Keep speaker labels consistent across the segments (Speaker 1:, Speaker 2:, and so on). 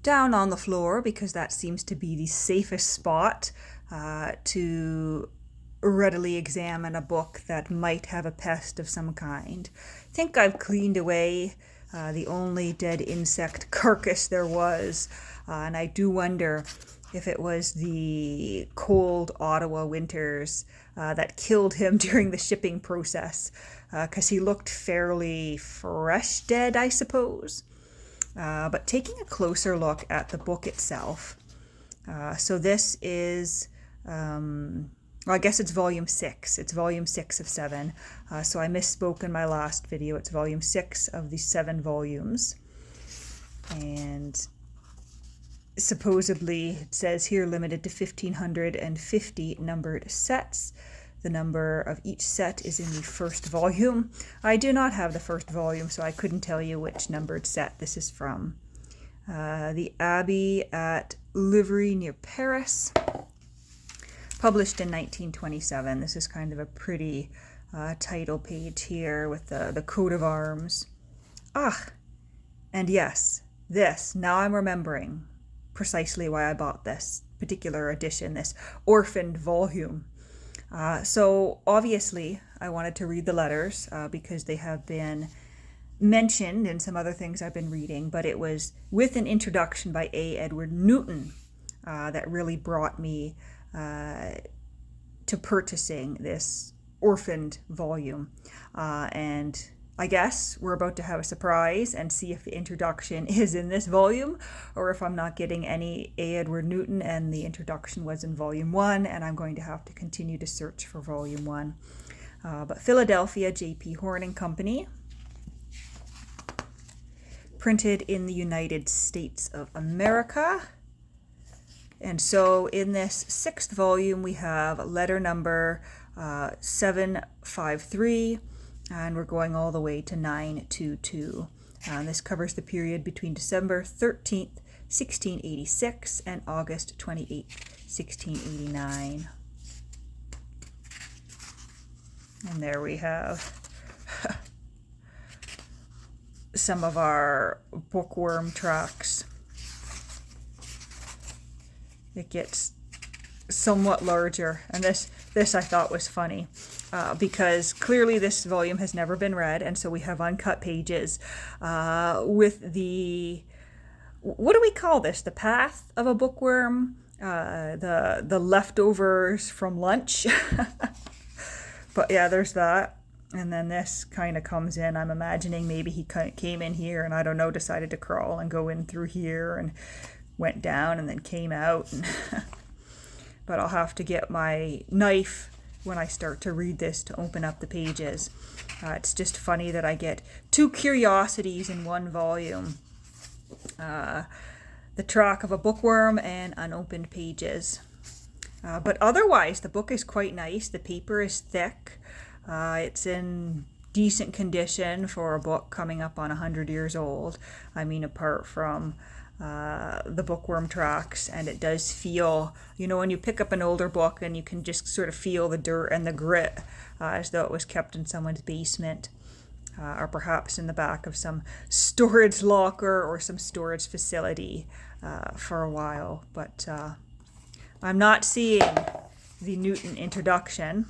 Speaker 1: down on the floor because that seems to be the safest spot to readily examine a book that might have a pest of some kind. I think I've cleaned away the only dead insect carcass there was, and I do wonder if it was the cold Ottawa winters that killed him during the shipping process, because he looked fairly fresh dead, I suppose. But taking a closer look at the book itself, so this is, well, I guess it's volume 6. It's volume 6 of 7. So I misspoke in my last video. It's volume 6 of the 7 volumes. And supposedly it says here limited to 1,550 numbered sets. The number of each set is in the first volume. I do not have the first volume, so I couldn't tell you which numbered set this is from. The Abbey at Livry near Paris, published in 1927. This is kind of a pretty title page here with the coat of arms. And yes, this, now I'm remembering precisely why I bought this particular edition, this orphaned volume. So obviously I wanted to read the letters because they have been mentioned in some other things I've been reading, but it was with an introduction by A. Edward Newton that really brought me to purchasing this orphaned volume. And I guess we're about to have a surprise and see if the introduction is in this volume or if I'm not getting any A. Edward Newton and the introduction was in volume 1 and I'm going to have to continue to search for volume 1. But Philadelphia, J.P. Horn and Company, printed in the United States of America. And so in this 6th volume we have letter number 753. And we're going all the way to 922. And this covers the period between December 13th, 1686 and August 28th, 1689. And there we have some of our bookworm tracks. It gets somewhat larger, and this I thought was funny. Because clearly this volume has never been read, and so we have uncut pages with the, what do we call this? The path of a bookworm, the leftovers from lunch. But yeah, there's that. And then this kind of comes in. I'm imagining maybe he came in here and I don't know, decided to crawl and go in through here and went down and then came out. But I'll have to get my knife when I start to read this to open up the pages. It's just funny that I get 2 curiosities in one volume. The track of a bookworm and unopened pages. But otherwise, the book is quite nice. The paper is thick. It's in decent condition for a book coming up on 100 years old. I mean, apart from the bookworm tracks, and it does feel, you know, when you pick up an older book and you can just sort of feel the dirt and the grit as though it was kept in someone's basement or perhaps in the back of some storage locker or some storage facility for a while. But I'm not seeing the Newton introduction,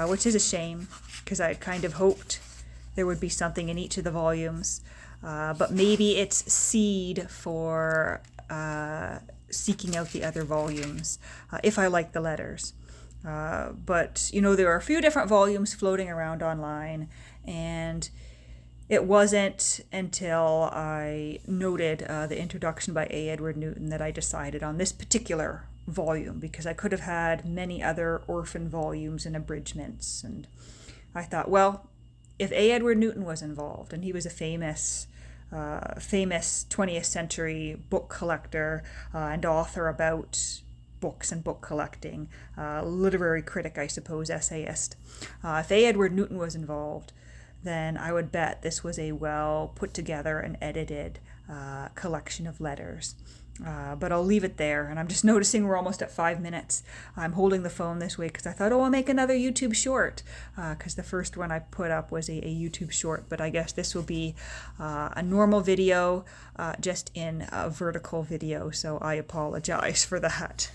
Speaker 1: which is a shame because I kind of hoped there would be something in each of the volumes. But maybe it's seed for seeking out the other volumes, if I like the letters. But, you know, there are a few different volumes floating around online, and it wasn't until I noted the introduction by A. Edward Newton that I decided on this particular volume, because I could have had many other orphan volumes and abridgments. And I thought, well, if A. Edward Newton was involved, and he was a famous 20th century book collector and author about books and book collecting, literary critic, I suppose, essayist. If A. Edward Newton was involved, then I would bet this was a well put together and edited collection of letters. But I'll leave it there, and I'm just noticing we're almost at 5 minutes. I'm holding the phone this way because I thought, oh, I'll make another YouTube short, because the first one I put up was a YouTube short, but I guess this will be a normal video, just in a vertical video, so I apologize for that.